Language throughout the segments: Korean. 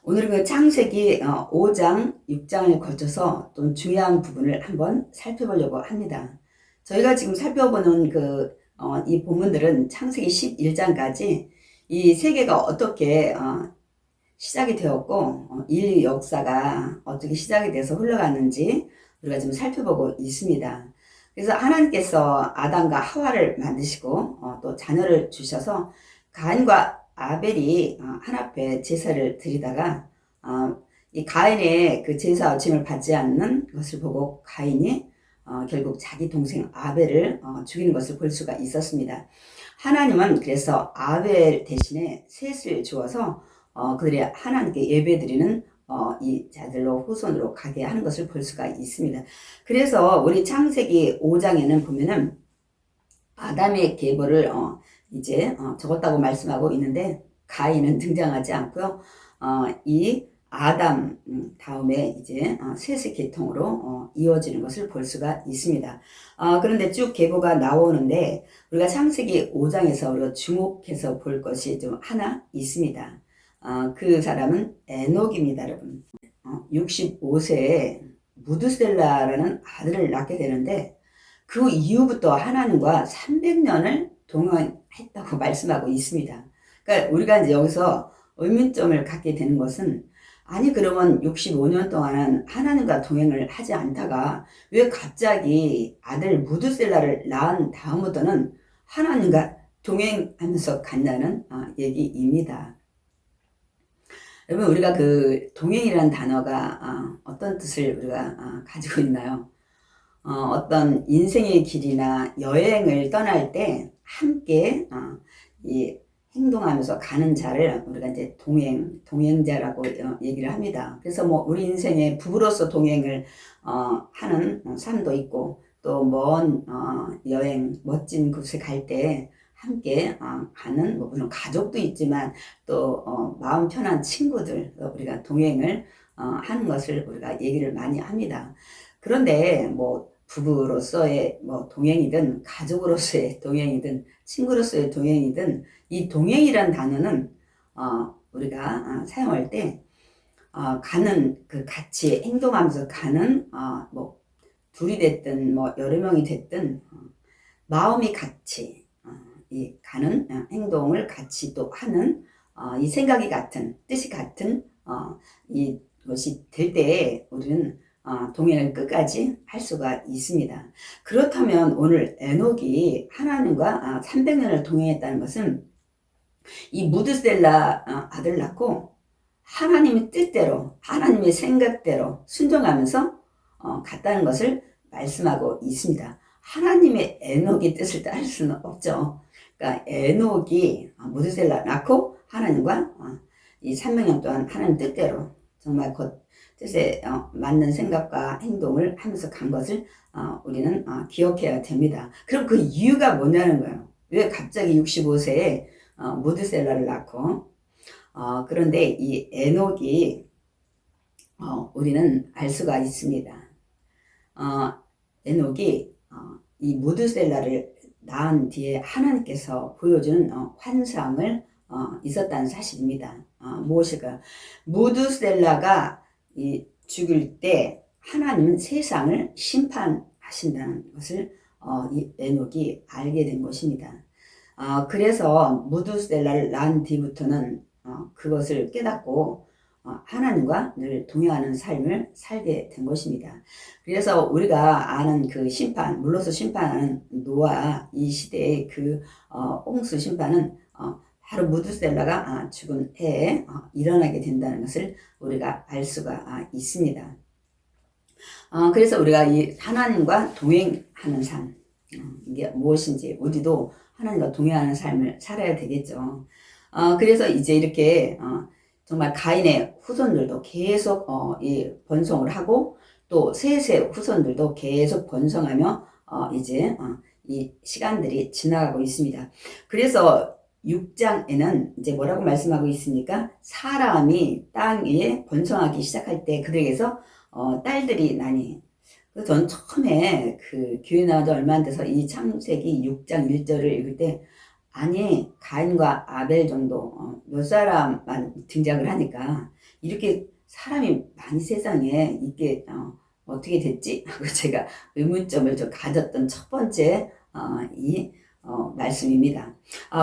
오늘은 그 창세기 5장, 6장을 거쳐서 좀 중요한 부분을 한번 살펴보려고 합니다. 저희가 지금 살펴보는 이 본문들은 창세기 11장까지 이 세계가 어떻게 시작이 되었고 인류 역사가 어떻게 시작이 돼서 흘러갔는지 우리가 지금 살펴보고 있습니다. 그래서 하나님께서 아담과 하와를 만드시고 또 자녀를 주셔서 가인과 아벨이 하나 앞에 제사를 드리다가 이 가인의 그 제사 어침을 받지 않는 것을 보고 가인이 결국 자기 동생 아벨을 죽이는 것을 볼 수가 있었습니다. 하나님은 그래서 아벨 대신에 셋을 주어서 그들이 하나님께 예배드리는 이 자들로 후손으로 가게 하는 것을 볼 수가 있습니다. 그래서 우리 창세기 5장에는 보면은 아담의 계보를 이제 적었다고 말씀하고 있는데 가인은 등장하지 않고요. 이 아담 다음에 이제 셋의 계통으로 이어지는 것을 볼 수가 있습니다. 그런데 쭉 계보가 나오는데 우리가 창세기 5장에서 우리가 주목해서 볼 것이 좀 하나 있습니다. 그 사람은 에녹입니다, 여러분. 65세에 무드셀라라는 아들을 낳게 되는데 그 이후부터 하나님과 300년을 동행했다고 말씀하고 있습니다. 그러니까 우리가 이제 여기서 의문점을 갖게 되는 것은 아니 그러면 65년 동안은 하나님과 동행을 하지 않다가 왜 갑자기 아들 무드셀라를 낳은 다음부터는 하나님과 동행하면서 간다는 얘기입니다. 여러분 우리가 그 동행이라는 단어가 어떤 뜻을 우리가 가지고 있나요? 어떤 인생의 길이나 여행을 떠날 때 함께 이 행동하면서 가는 자를 우리가 이제 동행자라고 얘기를 합니다. 그래서 뭐 우리 인생의 부부로서 동행을 하는 삶도 있고 또 먼 여행, 멋진 곳에 갈 때 함께 가는 뭐 물론 가족도 있지만 또 마음 편한 친구들 우리가 동행을 하는 것을 우리가 얘기를 많이 합니다. 그런데 뭐 부부로서의 뭐 동행이든 가족으로서의 동행이든 친구로서의 동행이든 이 동행이란 단어는 우리가 사용할 때 가는 그 같이 행동하면서 가는 뭐 둘이 됐든 뭐 여러 명이 됐든 마음이 같이 이 가는 행동을 같이 또 하는 이 생각이 같은 뜻이 같은 이것이 될 때에 우리는 동행을 끝까지 할 수가 있습니다. 그렇다면 오늘 에녹이 하나님과 300년을 동행했다는 것은 이 무드셀라 아들 낳고 하나님의 뜻대로 하나님의 생각대로 순종하면서 갔다는 것을 말씀하고 있습니다. 하나님의 에녹의 뜻을 따를 수는 없죠. 그러니까 에녹이 무드셀라 낳고 하나님과 이 300년 동안 하나님 뜻대로 정말 곧 뜻에 맞는 생각과 행동을 하면서 간 것을 우리는 기억해야 됩니다. 그럼 그 이유가 뭐냐는 거예요. 왜 갑자기 65세에 무드셀라를 낳고 그런데 이 에녹이 우리는 알 수가 있습니다. 에녹이 이 무드셀라를 낳은 뒤에 하나님께서 보여주는 환상을 있었다는 사실입니다. 무엇일까요? 무드셀라가 죽일 때 하나님은 세상을 심판하신다는 것을 이 에녹이 알게 된 것입니다. 그래서 무드셀라를 낳은 뒤부터는 그것을 깨닫고 하나님과 늘 동행하는 삶을 살게 된 것입니다. 그래서 우리가 아는 그 심판, 물로서 심판하는 노아 이 시대의 그 홍수 심판은 바로 무드셀라가 죽은 해에 일어나게 된다는 것을 우리가 알 수가 있습니다. 그래서 우리가 이 하나님과 동행하는 삶, 이게 무엇인지 우리도 하나님과 동행하는 삶을 살아야 되겠죠. 그래서 이제 이렇게 정말 가인의 후손들도 계속 이 번성을 하고 또 셋의 후손들도 계속 번성하며 이제 이 시간들이 지나가고 있습니다. 그래서 6장에는 이제 뭐라고 말씀하고 있습니까? 사람이 땅 위에 번성하기 시작할 때 그들에게서 딸들이 나니. 그래서 전 처음에 그 교회 나와도 얼마 안 돼서 이 창세기 6장 1절을 읽을 때 아니 가인과 아벨 정도 몇 사람만 등장을 하니까 이렇게 사람이 많이 세상에 있게 어떻게 됐지? 하고 제가 의문점을 좀 가졌던 첫 번째 이 말씀입니다.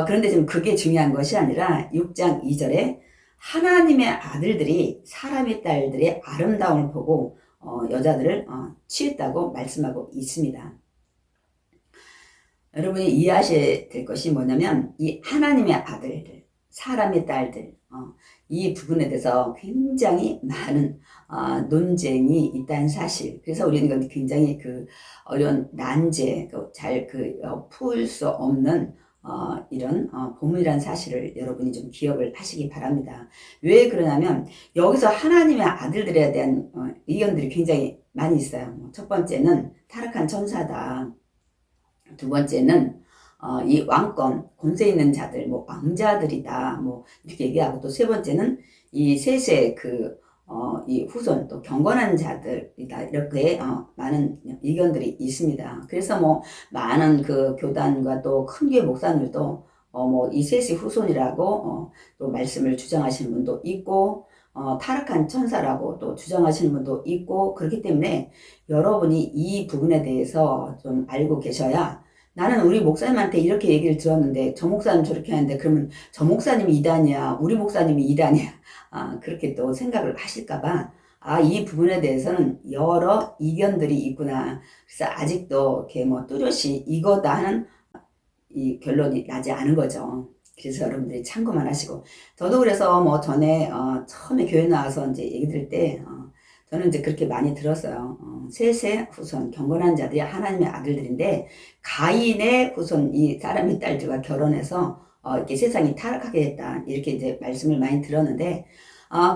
그런데 지금 그게 중요한 것이 아니라 6장 2절에 하나님의 아들들이 사람의 딸들의 아름다움을 보고 여자들을 취했다고 말씀하고 있습니다. 여러분이 이해하셔야 될 것이 뭐냐면 이 하나님의 아들들, 사람의 딸들 이 부분에 대해서 굉장히 많은 논쟁이 있다는 사실. 그래서 우리는 굉장히 그 어려운 난제, 잘 풀 수 없는 이런 본문이라는 사실을 여러분이 좀 기억을 하시기 바랍니다. 왜 그러냐면 여기서 하나님의 아들들에 대한 의견들이 굉장히 많이 있어요. 첫 번째는 타락한 천사다. 두 번째는 이 왕권, 권세 있는 자들, 뭐 왕자들이다, 뭐 이렇게 얘기하고, 또 세 번째는 이 셋의 이 후손, 또 경건한 자들이다, 이렇게 많은 의견들이 있습니다. 그래서 뭐 많은 그 교단과 또 큰 교회 목사님들도 뭐 이 셋의 후손이라고 또 말씀을 주장하시는 분도 있고, 타락한 천사라고 또 주장하시는 분도 있고, 그렇기 때문에 여러분이 이 부분에 대해서 좀 알고 계셔야, 나는 우리 목사님한테 이렇게 얘기를 들었는데 저 목사님 저렇게 하는데 그러면 저 목사님이 이단이야, 우리 목사님이 이단이야, 그렇게 또 생각을 하실까봐 이 부분에 대해서는 여러 의견들이 있구나. 그래서 아직도 이렇게 뭐 뚜렷이 이거다 하는 이 결론이 나지 않은 거죠. 그래서 여러분들이 참고만 하시고, 저도 그래서 뭐 전에 처음에 교회 나와서 이제 얘기 들을 때 저는 이제 그렇게 많이 들었어요. 셋의 후손, 경건한 자들이 하나님의 아들들인데 가인의 후손, 이 사람의 딸들과 결혼해서 이렇게 세상이 타락하게 됐다, 이렇게 이제 말씀을 많이 들었는데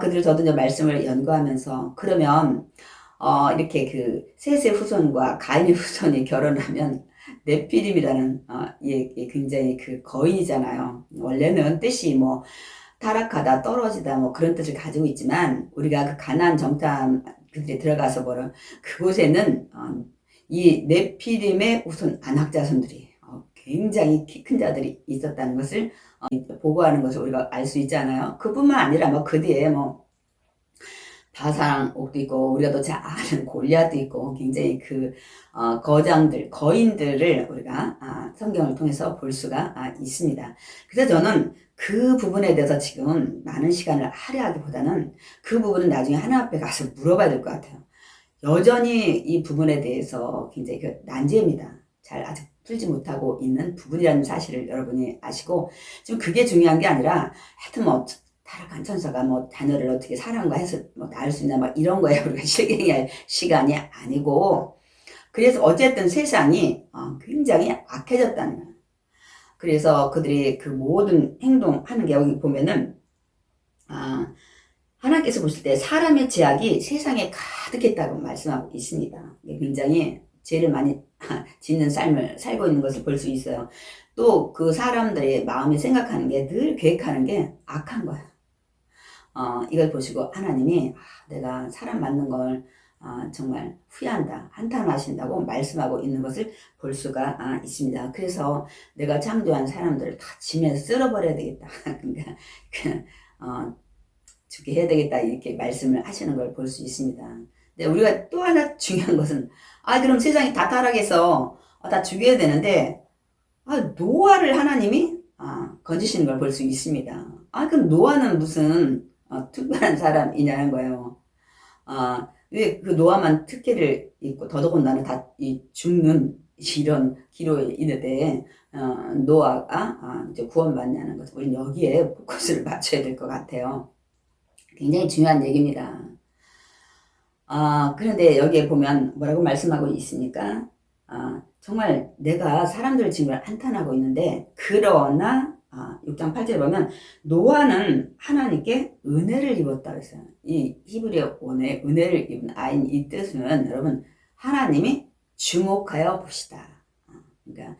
그들 저도 이제 말씀을 연구하면서, 그러면 이렇게 그 셋의 후손과 가인의 후손이 결혼하면 네피림이라는 이게 굉장히 그 거인이잖아요. 원래는 뜻이 뭐 타락하다, 떨어지다, 뭐 그런 뜻을 가지고 있지만, 우리가 그 가나안 정탐 그들이 들어가서 보면 그곳에는 이 네피림의 우선 안악자손들이 굉장히 키 큰 자들이 있었다는 것을 보고하는 것을 우리가 알 수 있잖아요. 그뿐만 아니라 뭐 그 뒤에 뭐 바산 옥도 있고, 우리가 또 잘 아는 골리앗도 있고, 굉장히 그 거장들, 거인들을 우리가 성경을 통해서 볼 수가 있습니다. 그래서 저는 그 부분에 대해서 지금 많은 시간을 할애하기보다는 그 부분은 나중에 하나님 앞에 가서 물어봐야 될 것 같아요. 여전히 이 부분에 대해서 굉장히 난제입니다. 잘 아직 풀지 못하고 있는 부분이라는 사실을 여러분이 아시고, 지금 그게 중요한 게 아니라 하여튼 뭐 타락한 천사가 뭐 자녀를 어떻게 사랑과 해서 뭐 낳을 수 있나 막 이런 거에 우리가 실갱이할 시간이 아니고, 그래서 어쨌든 세상이 굉장히 악해졌다는 거예요. 그래서 그들이 그 모든 행동하는 게 여기 보면은 하나님께서 보실 때 사람의 죄악이 세상에 가득했다고 말씀하고 있습니다. 굉장히 죄를 많이 짓는 삶을 살고 있는 것을 볼 수 있어요. 또 그 사람들의 마음이 생각하는 게, 늘 계획하는 게 악한 거야. 이걸 보시고 하나님이 내가 사람 맞는 걸 정말 후회한다, 한탄하신다고 말씀하고 있는 것을 볼 수가 있습니다. 그래서 내가 창조한 사람들을 다 짐에서 쓸어버려야 되겠다. 그러니까 죽게 해야 되겠다, 이렇게 말씀을 하시는 걸 볼 수 있습니다. 근데 우리가 또 하나 중요한 것은 그럼 세상이 다 타락해서 다 죽여야 되는데 노아를 하나님이 건지시는 걸 볼 수 있습니다. 그럼 노아는 무슨 특별한 사람이냐는 거예요. 왜 그 노아만 특혜를 입고, 더더군다나 다 죽는 이런 기로에 있는데 노아가 이제 구원받냐는 것, 우리는 여기에 포커스를 맞춰야 될 것 같아요. 굉장히 중요한 얘기입니다. 그런데 여기에 보면 뭐라고 말씀하고 있습니까? 정말 내가 사람들 지금 한탄하고 있는데, 그러나 6장 8절에 보면 노아는 하나님께 은혜를 입었다 그랬어요. 이 히브리어 원의 은혜를 입은 아인, 이 뜻은 여러분 하나님이 주목하여 보시다. 그러니까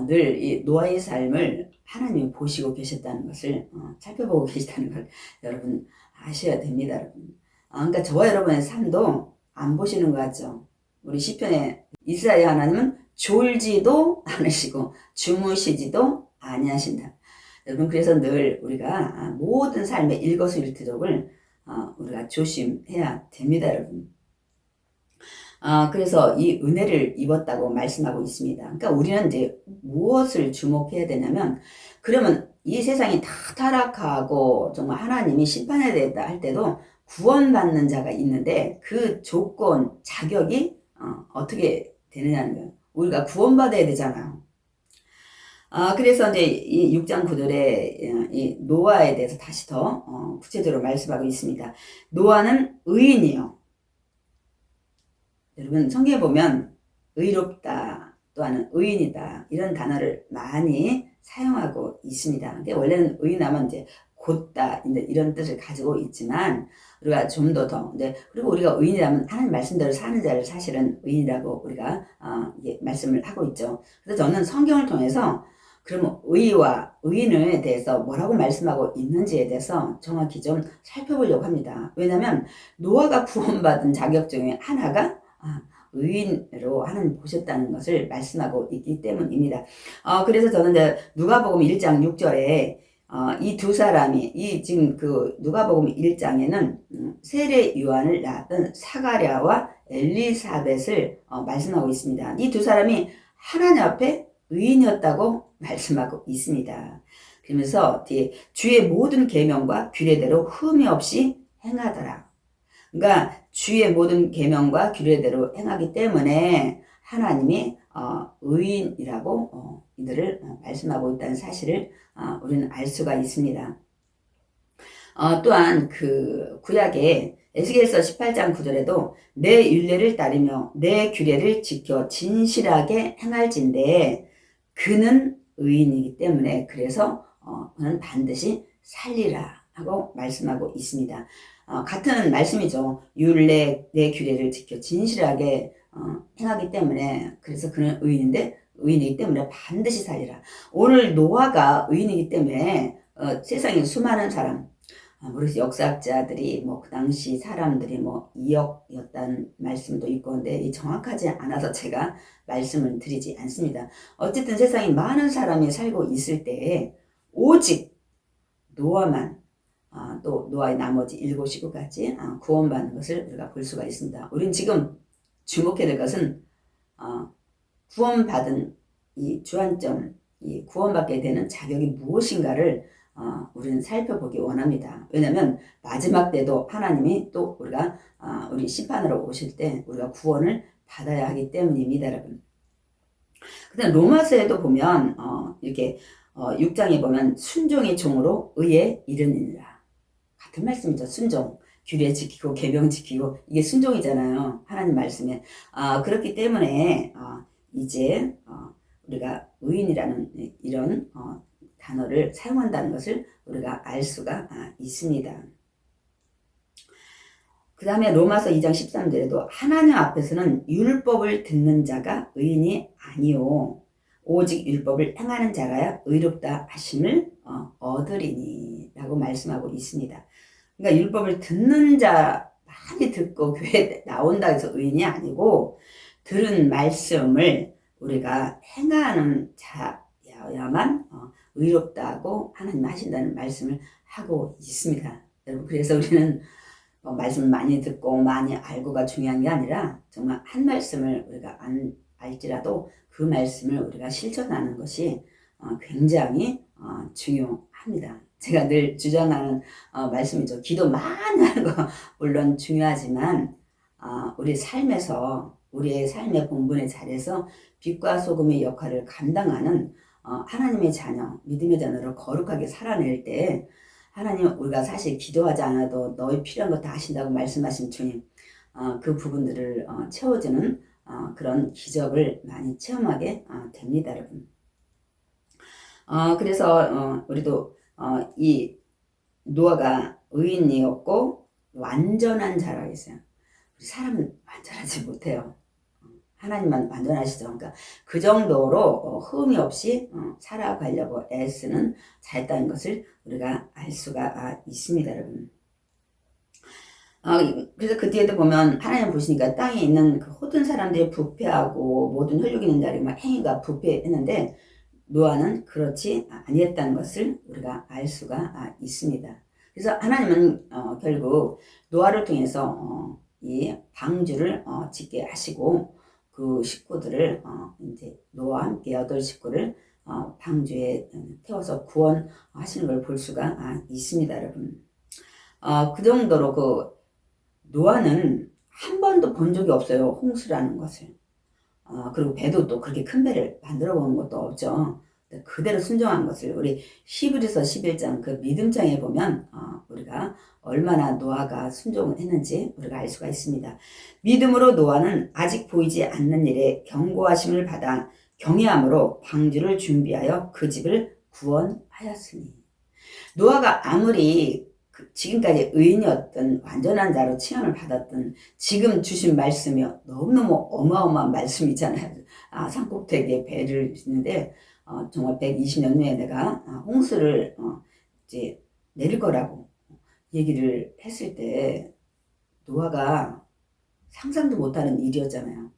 늘 이 노아의 삶을 하나님이 보시고 계셨다는 것을 살펴보고 계시다는 걸 여러분 아셔야 됩니다. 여러분. 그러니까 저와 여러분의 삶도 안 보시는 것 같죠. 우리 시편에 이스라엘 하나님은 졸지도 않으시고 주무시지도 아니하신다. 여러분, 그래서 늘 우리가 모든 삶의 일거수일투족을 우리가 조심해야 됩니다, 여러분. 그래서 이 은혜를 입었다고 말씀하고 있습니다. 그러니까 우리는 이제 무엇을 주목해야 되냐면, 그러면 이 세상이 다 타락하고 정말 하나님이 심판해야 되겠다 할 때도 구원받는 자가 있는데, 그 조건, 자격이 어떻게 되느냐는 거예요. 우리가 구원받아야 되잖아요. 그래서 이제 이 6장 9절에 이 노아에 대해서 다시 더 구체적으로 말씀하고 있습니다. 노아는 의인이요. 여러분 성경에 보면 의롭다 또는 의인이다 이런 단어를 많이 사용하고 있습니다. 원래는 의인하면 이제 곧다 이런 뜻을 가지고 있지만 우리가 좀 더 그리고 우리가 의인이라면 하나님 말씀대로 사는 자를 사실은 의인이라고 우리가 말씀을 하고 있죠. 그래서 저는 성경을 통해서 그러면 의와 의인에 대해서 뭐라고 말씀하고 있는지에 대해서 정확히 좀 살펴보려고 합니다. 왜냐하면 노아가 구원받은 자격 중에 하나가 의인으로 하나님 보셨다는 것을 말씀하고 있기 때문입니다. 그래서 저는 이제 누가복음 1장 6절에 이 두 사람이 지금 그 누가복음 1장에는 세례 요한을 낳았던 사가랴와 엘리사벳을 말씀하고 있습니다. 이 두 사람이 하나님 앞에 의인이었다고 말씀하고 있습니다. 그러면서 뒤에 주의 모든 계명과 규례대로 흠이 없이 행하더라. 그러니까 주의 모든 계명과 규례대로 행하기 때문에 하나님이 의인이라고 이들을 말씀하고 있다는 사실을 우리는 알 수가 있습니다. 또한 그 구약에 에스겔서 18장 9절에도 내 율례를 따르며 내 규례를 지켜 진실하게 행할진대 그는 의인이기 때문에 그래서 그는 반드시 살리라 하고 말씀하고 있습니다. 같은 말씀이죠. 율례 내 규례를 지켜 진실하게 행하기 때문에 그래서 그는 의인이기 때문에 반드시 살리라. 오늘 노아가 의인이기 때문에 세상에 수많은 사람 우리 역사학자들이 그 당시 사람들이 2억이었다는 말씀도 있고 근데 정확하지 않아서 제가 말씀을 드리지 않습니다. 어쨌든 세상에 많은 사람이 살고 있을 때에 오직 노아만 또 노아의 나머지 7 식구까지 구원받는 것을 우리가 볼 수가 있습니다. 우리는 지금 주목해야 될 것은 구원받은 이 주안점, 이 구원받게 되는 자격이 무엇인가를 우리는 살펴보기 원합니다. 왜냐하면 마지막 때도 하나님이 또 우리 심판하러 오실 때 우리가 구원을 받아야 하기 때문입니다, 여러분. 그다음 로마서에도 보면 이렇게 6장에 보면 순종의 종으로 의에 이르느니라. 같은 말씀이죠. 순종. 규례 지키고 계명 지키고 이게 순종이잖아요. 하나님 말씀에. 그렇기 때문에 이제 우리가 의인이라는 이런 단어를 사용한다는 것을 우리가 알 수가 있습니다. 그 다음에 로마서 2장 13절에도 하나님 앞에서는 율법을 듣는 자가 의인이 아니요 오직 율법을 행하는 자라야 의롭다 하심을 얻으리니 라고 말씀하고 있습니다. 그러니까 율법을 듣는 자 많이 듣고 교회에 나온다 해서 의인이 아니고 들은 말씀을 우리가 행하는 자야만 의롭다고 하나님 하신다는 말씀을 하고 있습니다. 여러분 그래서 우리는 말씀을 많이 듣고 많이 알고가 중요한 게 아니라 정말 한 말씀을 우리가 알지라도 그 말씀을 우리가 실천하는 것이 굉장히 중요합니다. 제가 늘 주장하는 말씀이죠. 기도 많이 하는 거 물론 중요하지만 우리 삶에서 우리의 삶의 본분의 자리에서 빛과 소금의 역할을 감당하는 하나님의 자녀, 믿음의 자녀로 거룩하게 살아낼 때 하나님 우리가 사실 기도하지 않아도 너희 필요한 거 다 하신다고 말씀하신 주님 그 부분들을 채워주는 그런 기적을 많이 체험하게 됩니다, 여러분. 그래서 우리도 이 노아가 의인이었고 완전한 자라고 했어요. 우리 사람은 완전하지 못해요. 하나님만 완전하시죠. 그러니까 그 정도로 흠이 없이 살아가려고 애쓰는 자였다는 것을 우리가 알 수가 있습니다, 여러분. 그래서 그 뒤에도 보면 하나님 보시니까 땅에 있는 그 모든 사람들이 부패하고 모든 혈육 있는 자리 막 행위가 부패했는데 노아는 그렇지 아니했다는 것을 우리가 알 수가 있습니다. 그래서 하나님은 결국 노아를 통해서 이 방주를 짓게 하시고 그 식구들을 이제 노아와 함께 8식구를 방주에 태워서 구원하시는 걸 볼 수가 있습니다, 여러분. 그 정도로 그 노아는 한 번도 본 적이 없어요, 홍수라는 것을. 그리고 배도 또 그렇게 큰 배를 만들어 본 것도 없죠. 그대로 순종한 것을 우리 히브리서 11장 그 믿음장에 보면 우리가 얼마나 노아가 순종을 했는지 우리가 알 수가 있습니다. 믿음으로 노아는 아직 보이지 않는 일에 경고하심을 받아 경외함으로 방주를 준비하여 그 집을 구원하였으니. 노아가 아무리 지금까지 의인이었던 완전한 자로 칭함을 받았던 지금 주신 말씀이 너무너무 어마어마한 말씀이잖아요. 산꼭대기에 배를 짓는데 정말 120년 후에 내가 홍수를 이제 내릴 거라고 얘기를 했을 때 노아가 상상도 못하는 일이었잖아요.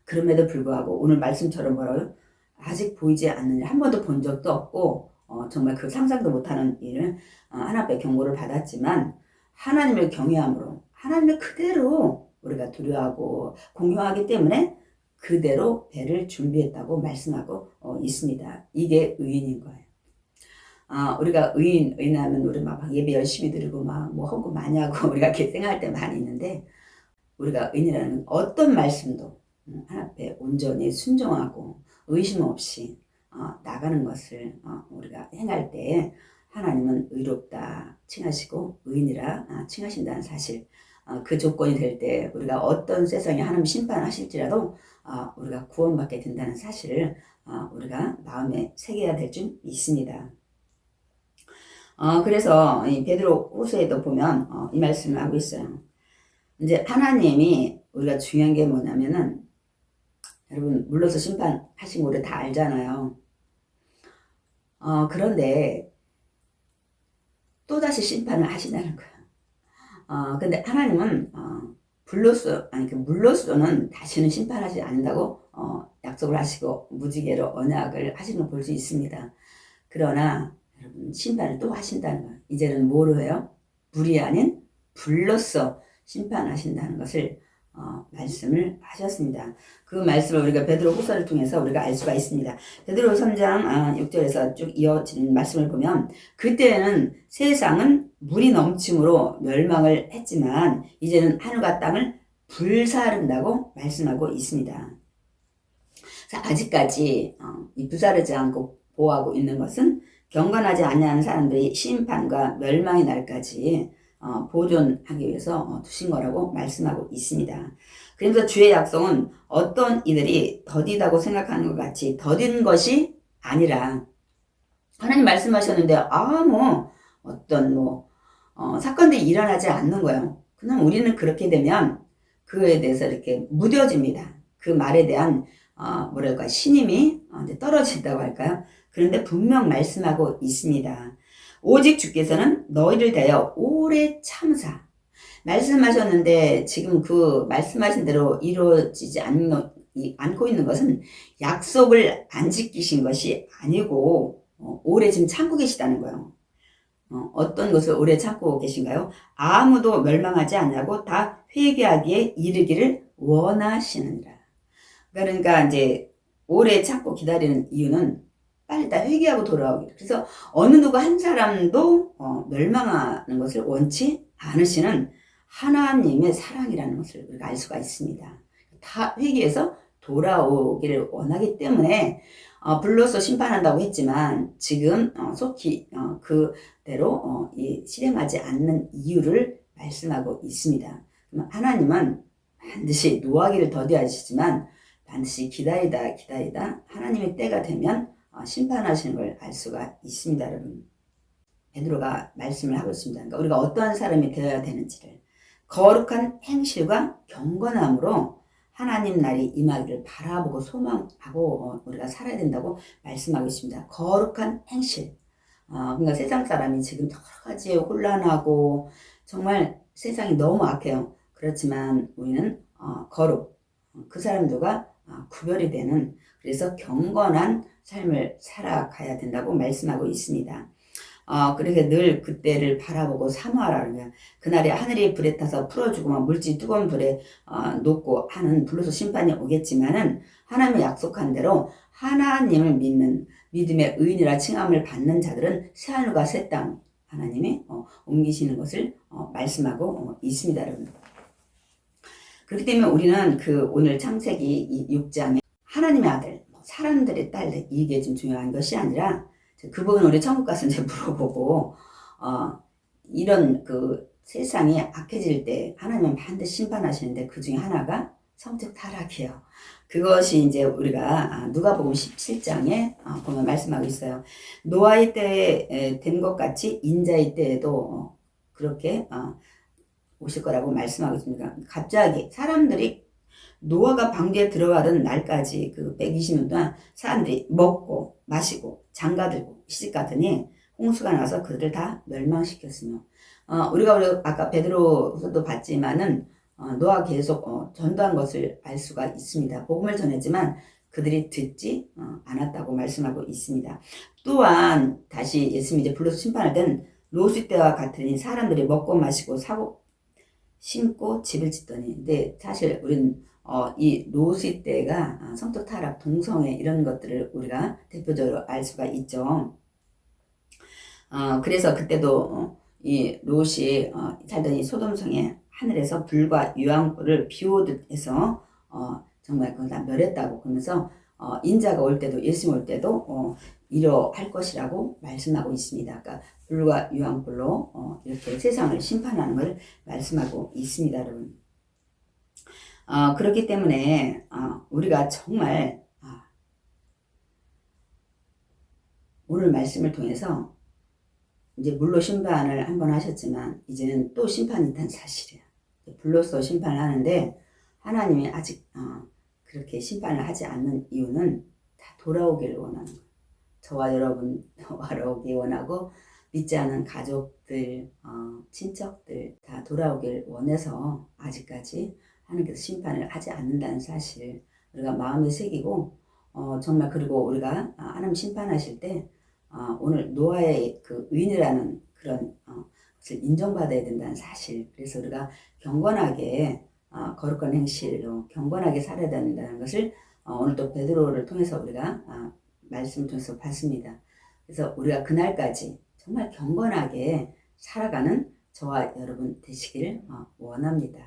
그럼에도 불구하고 오늘 말씀처럼 뭐라고요? 아직 보이지 않는 일, 한 번도 본 적도 없고 정말 그 상상도 못하는 일을 하나님의 경고를 받았지만 하나님을 경외함으로 하나님을 그대로 우리가 두려워하고 공경하기 때문에 그대로 배를 준비했다고 말씀하고 있습니다. 이게 의인인 거예요. 우리가 의인하면 우리 막 예배 열심히 드리고 막 뭐 헌금 많이 하고 우리가 이렇게 생각할 때 많이 있는데 우리가 의인이라는 어떤 말씀도 하나님 앞에 온전히 순종하고 의심 없이 나가는 것을 우리가 행할 때 하나님은 의롭다 칭하시고 의인이라 칭하신다는 사실, 그 조건이 될 때 우리가 어떤 세상에 하나님 심판하실지라도 우리가 구원받게 된다는 사실을 우리가 마음에 새겨야 될 줄 믿습니다. 그래서 이 베드로 후서에도 보면 이 말씀을 하고 있어요. 이제 하나님이 우리가 중요한 게 뭐냐면은 여러분 물러서 심판하신 거 우리 다 알잖아요. 그런데 또다시 심판을 하신다는 거예요. 근데 하나님은 물로서는 다시는 심판하지 않는다고 약속을 하시고 무지개로 언약을 하시는 걸 볼 수 있습니다. 그러나 여러분 심판을 또 하신다는 거예요. 이제는 뭐로 해요? 불이 아닌 불로서 심판하신다는 것을 말씀을 하셨습니다. 그 말씀을 우리가 베드로 후서를 통해서 우리가 알 수가 있습니다. 베드로 3장 6절에서 쭉 이어지는 말씀을 보면 그때는 세상은 물이 넘침으로 멸망을 했지만 이제는 하늘과 땅을 불사른다고 말씀하고 있습니다. 아직까지 불사르지 않고 보호하고 있는 것은 경건하지 아니하는 사람들이 심판과 멸망의 날까지 보존하기 위해서 두신 거라고 말씀하고 있습니다. 그래서 주의 약속은 어떤 이들이 더디다고 생각하는 것 같이 더딘 것이 아니라 하나님 말씀하셨는데 어떤 사건들이 일어나지 않는 거예요. 그럼 우리는 그렇게 되면 그에 대해서 이렇게 무뎌집니다. 그 말에 대한 신임이 이제 떨어진다고 할까요? 그런데 분명 말씀하고 있습니다. 오직 주께서는 너희를 대하여 오래 참으사 말씀하셨는데 지금 그 말씀하신 대로 이루어지지 않고 있는 것은 약속을 안 지키신 것이 아니고 오래 지금 참고 계시다는 거예요. 어떤 것을 오래 참고 계신가요? 아무도 멸망하지 않냐고 다 회개하기에 이르기를 원하시느니라. 그러니까 이제 오래 참고 기다리는 이유는 빨리 다 회개하고 돌아오기. 그래서 어느 누구 한 사람도 멸망하는 것을 원치 않으시는 하나님의 사랑이라는 것을 우리가 알 수가 있습니다. 다 회개해서 돌아오기를 원하기 때문에 불로서 심판한다고 했지만 지금 속히 그대로 실행하지 않는 이유를 말씀하고 있습니다. 하나님은 반드시 노하기를 더디하시지만 반드시 기다리다 하나님의 때가 되면 심판하시는 걸 알 수가 있습니다. 여러분 베드로가 말씀을 하고 있습니다. 그러니까 우리가 어떠한 사람이 되어야 되는지를 거룩한 행실과 경건함으로 하나님 날이 임하기를 바라보고 소망하고 우리가 살아야 된다고 말씀하고 있습니다. 거룩한 행실. 그러니까 세상 사람이 지금 여러 가지에 혼란하고 정말 세상이 너무 악해요. 그렇지만 우리는 거룩, 그 사람들과 구별이 되는 그래서 경건한 삶을 살아가야 된다고 말씀하고 있습니다. 그렇게 늘 그때를 바라보고 사모하라 그러면 그날에 하늘이 불에 타서 풀어주고 막 물질 뜨거운 불에 녹고 하는 불로소 심판이 오겠지만은 하나님의 약속한 대로 하나님을 믿는 믿음의 의인이라 칭함을 받는 자들은 새하늘과 새 땅 하나님이 옮기시는 것을 말씀하고 있습니다, 여러분. 그렇기 때문에 우리는 그 오늘 창세기 6장에 하나님의 아들, 사람들의 딸 이게 좀 중요한 것이 아니라 그 부분 우리 천국 가서 이제 물어보고 이런 그 세상이 악해질 때 하나님은 반드시 심판하시는데 그 중에 하나가 성적 타락이에요. 그것이 이제 우리가 누가복음 17장에 보면 말씀하고 있어요. 노아의 때에 된 것 같이 인자의 때에도 그렇게 오실 거라고 말씀하고 있습니다. 갑자기 사람들이 노아가 방주에 들어가던 날까지 그 120년 동안 사람들이 먹고 마시고 장가들고 시집가더니 홍수가 나서 그들을 다 멸망시켰으며 우리가 아까 베드로서도 봤지만은 노아가 계속 전도한 것을 알 수가 있습니다. 복음을 전했지만 그들이 듣지 않았다고 말씀하고 있습니다. 또한 다시 예수님이 이제 불러서 심판할 땐 롯의 때와 같으니 사람들이 먹고 마시고 사고 심고 집을 짓더니 근데 사실 우리는 이 롯의 때가 성적 타락, 동성애 이런 것들을 우리가 대표적으로 알 수가 있죠. 그래서 그때도 이 롯이 살던 이 소돔성에 하늘에서 불과 유황불을 비오듯 해서 정말 그걸 다 멸했다고 그러면서 인자가 올 때도 예수님 올 때도 이러할 것이라고 말씀하고 있습니다. 그러니까 불과 유황불로 이렇게 세상을 심판하는 걸 말씀하고 있습니다, 여러분. 그렇기 때문에 우리가 정말 오늘 말씀을 통해서 이제 물로 심판을 한번 하셨지만 이제는 또 심판이 있다는 사실이에요. 불로서 심판을 하는데 하나님이 아직 그렇게 심판을 하지 않는 이유는 다 돌아오기를 원하는 거예요. 저와 여러분 돌아오기 원하고 믿지 않은 가족들, 친척들 다 돌아오길 원해서 아직까지 하나님께서 심판을 하지 않는다는 사실 우리가 마음에 새기고 정말 그리고 우리가 하나님 심판하실 때 오늘 노아의 그 의인이라는 그런 것을 인정받아야 된다는 사실 그래서 우리가 경건하게 거룩한 행실로 경건하게 살아야 된다는 것을 오늘 또 베드로를 통해서 우리가 말씀을 통해서 봤습니다. 그래서 우리가 그날까지 정말 경건하게 살아가는 저와 여러분 되시기를 원합니다.